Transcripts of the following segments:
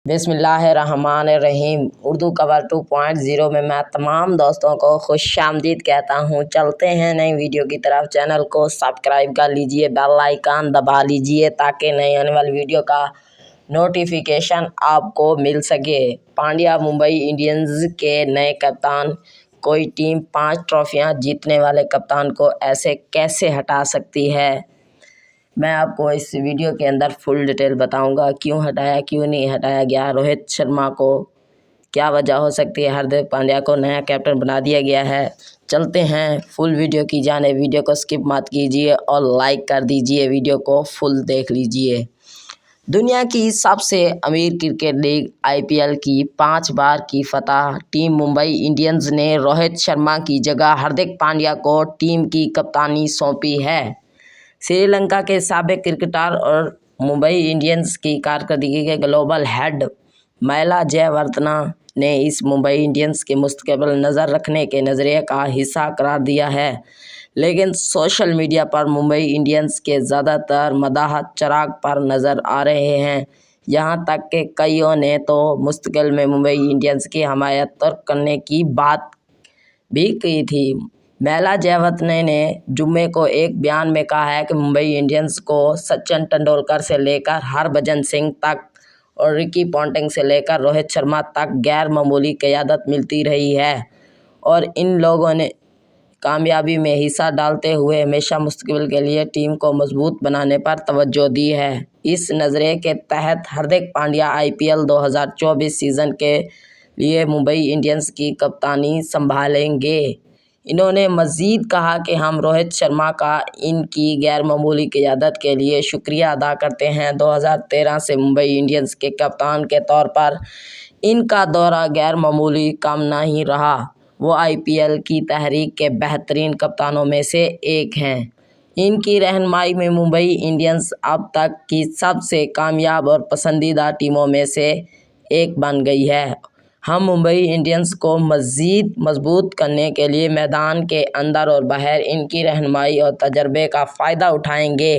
بسم اللہ الرحمن الرحیم۔ اردو کور 2.0 میں میں تمام دوستوں کو خوش آمدید کہتا ہوں۔ چلتے ہیں نئی ویڈیو کی طرف۔ چینل کو سبسکرائب کر لیجئے، بیل آئیکن دبا لیجئے تاکہ نئی آنے والی ویڈیو کا نوٹیفیکیشن آپ کو مل سکے۔ پانڈیا ممبئی انڈینز کے نئے کپتان۔ کوئی ٹیم 5 ٹرافیاں جیتنے والے کپتان کو ایسے کیسے ہٹا سکتی ہے؟ میں آپ کو اس ویڈیو کے اندر فل ڈیٹیل بتاؤں گا، کیوں ہٹایا، کیوں نہیں ہٹایا گیا روہت شرما کو، کیا وجہ ہو سکتی ہے ہاردک پانڈیا کو نیا کیپٹن بنا دیا گیا ہے۔ چلتے ہیں فل ویڈیو کی جانب۔ ویڈیو کو سکپ مت کیجیے اور لائک کر دیجیے، ویڈیو کو فل دیکھ لیجیے۔ دنیا کی سب سے امیر کرکٹ لیگ IPL کی 5 بار کی فاتح ٹیم ممبئی انڈینز نے روہت شرما کی جگہ ہاردک پانڈیا کو ٹیم کی کپتانی سونپی ہے۔ سری لنکا کے سابق کرکٹر اور ممبئی انڈینز کی کارکردگی کے گلوبل ہیڈ میلا جے وردھنا نے اس ممبئی انڈینز کے مستقبل نظر رکھنے کے نظریے کا حصہ قرار دیا ہے، لیکن سوشل میڈیا پر ممبئی انڈینز کے زیادہ تر مداح چراغ پر نظر آ رہے ہیں۔ یہاں تک کہ کئیوں نے تو مستقبل میں ممبئی انڈینز کی حمایت ترک کرنے کی بات بھی کی تھی۔ میلا جے وردھنا نے جمعے کو ایک بیان میں کہا ہے کہ ممبئی انڈینز کو سچن ٹنڈولکر سے لے کر ہربھجن سنگھ تک اور رکی پونٹنگ سے لے کر روہت شرما تک غیر معمولی قیادت ملتی رہی ہے اور ان لوگوں نے کامیابی میں حصہ ڈالتے ہوئے ہمیشہ مستقبل کے لیے ٹیم کو مضبوط بنانے پر توجہ دی ہے۔ اس نظریے کے تحت ہاردک پانڈیا IPL 2024 سیزن کے لیے ممبئی انڈینز کی کپتانی سنبھالیں گے۔ انہوں نے مزید کہا کہ ہم روہت شرما کا ان کی غیر معمولی قیادت کے لیے شکریہ ادا کرتے ہیں۔ 2013 سے ممبئی انڈینز کے کپتان کے طور پر ان کا دورہ غیر معمولی کم نہیں رہا۔ وہ IPL کی تاریخ کے بہترین کپتانوں میں سے ایک ہیں۔ ان کی رہنمائی میں ممبئی انڈینز اب تک کی سب سے کامیاب اور پسندیدہ ٹیموں میں سے ایک بن گئی ہے۔ ہم ممبئی انڈینز کو مزید مضبوط کرنے کے لیے میدان کے اندر اور باہر ان کی رہنمائی اور تجربے کا فائدہ اٹھائیں گے۔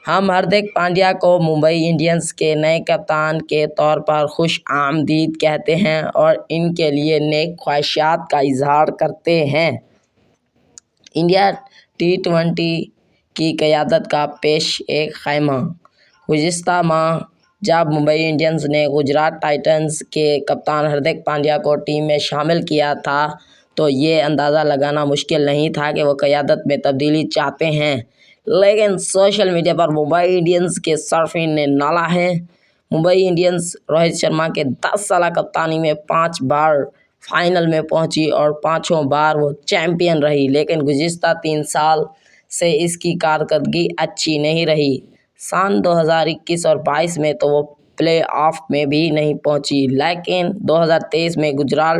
ہم ہاردک پانڈیا کو ممبئی انڈینز کے نئے کپتان کے طور پر خوش آمدید کہتے ہیں اور ان کے لیے نیک خواہشات کا اظہار کرتے ہیں۔ انڈیا T20 کی قیادت کا پیش خیمہ۔ گزشتہ ماہ جب ممبئی انڈینز نے گجرات ٹائٹنز کے کپتان ہاردک پانڈیا کو ٹیم میں شامل کیا تھا تو یہ اندازہ لگانا مشکل نہیں تھا کہ وہ قیادت میں تبدیلی چاہتے ہیں، لیکن سوشل میڈیا پر ممبئی انڈینز کے صارفین نے نالا ہے۔ ممبئی انڈینز روہت شرما کے 10 سالہ کپتانی میں 5 بار فائنل میں پہنچی اور 5 بار وہ چیمپئن رہی، لیکن گزشتہ 3 سال سے اس کی کارکردگی اچھی نہیں رہی۔ سن 2021 اور 22 میں تو وہ پلے آف میں بھی نہیں پہنچی، لیکن 2023 میں گجرات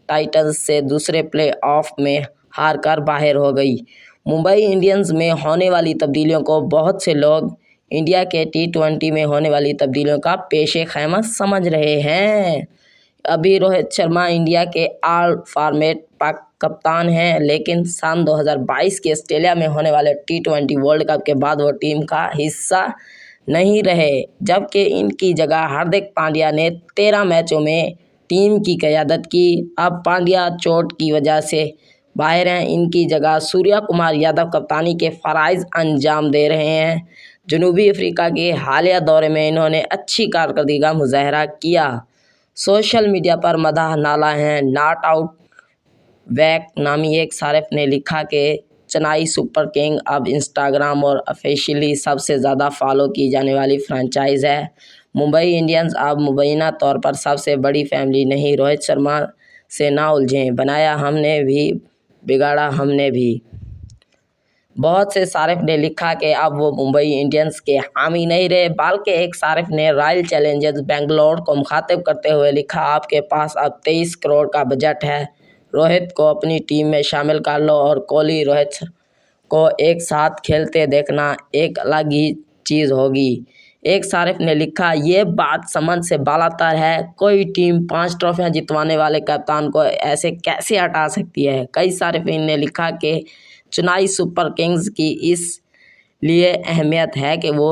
ٹائٹنز سے دوسرے پلے آف میں ہار کر باہر ہو گئی۔ ممبئی انڈینز میں ہونے والی تبدیلیوں کو بہت سے لوگ انڈیا کے T20 میں ہونے والی تبدیلیوں کا پیش خیمہ سمجھ رہے ہیں۔ ابھی روہت شرما انڈیا کے آل فارمیٹ کپتان ہیں، لیکن سن 2022 کے آسٹریلیا میں ہونے والے T20 ورلڈ کپ کے بعد وہ ٹیم کا حصہ نہیں رہے، جبکہ ان کی جگہ ہاردک پانڈیا نے 13 میچوں میں ٹیم کی قیادت کی۔ اب پانڈیا چوٹ کی وجہ سے باہر ہیں، ان کی جگہ سوریہ کمار یادو کپتانی کے فرائض انجام دے رہے ہیں۔ جنوبی افریقہ کے حالیہ دورے میں انہوں نے اچھی کارکردگی کا مظاہرہ کیا۔ سوشل میڈیا پر مداح نالا ہیں۔ ناٹ آؤٹ ویک نامی ایک صارف نے لکھا کہ چنئی سپر کنگ اب انسٹاگرام اور آفیشیلی سب سے زیادہ فالو کی جانے والی فرنچائز ہے۔ ممبئی انڈینز اب مبینہ طور پر سب سے بڑی فیملی نہیں۔ روہت شرما سے نہ الجھیں، بنایا ہم نے بھی، بگاڑا ہم نے بھی۔ بہت سے صارف نے لکھا کہ اب وہ ممبئی انڈینز کے حامی نہیں رہے، بلکہ ایک صارف نے رائل چیلنجرز بنگلور کو مخاطب کرتے ہوئے لکھا، آپ کے پاس اب 23 کروڑ کا بجٹ ہے، روہت کو اپنی ٹیم میں شامل کر لو اور کوہلی روہت کو ایک ساتھ کھیلتے دیکھنا ایک الگ ہی چیز ہوگی۔ ایک صارف نے لکھا، یہ بات سمجھ سے بالاتر ہے، کوئی ٹیم 5 ٹرافیاں جتوانے والے کپتان کو ایسے کیسے ہٹا سکتی ہے۔ کئی صارفین نے لکھا کہ چنئی سپر کنگز کی اس لیے اہمیت ہے کہ وہ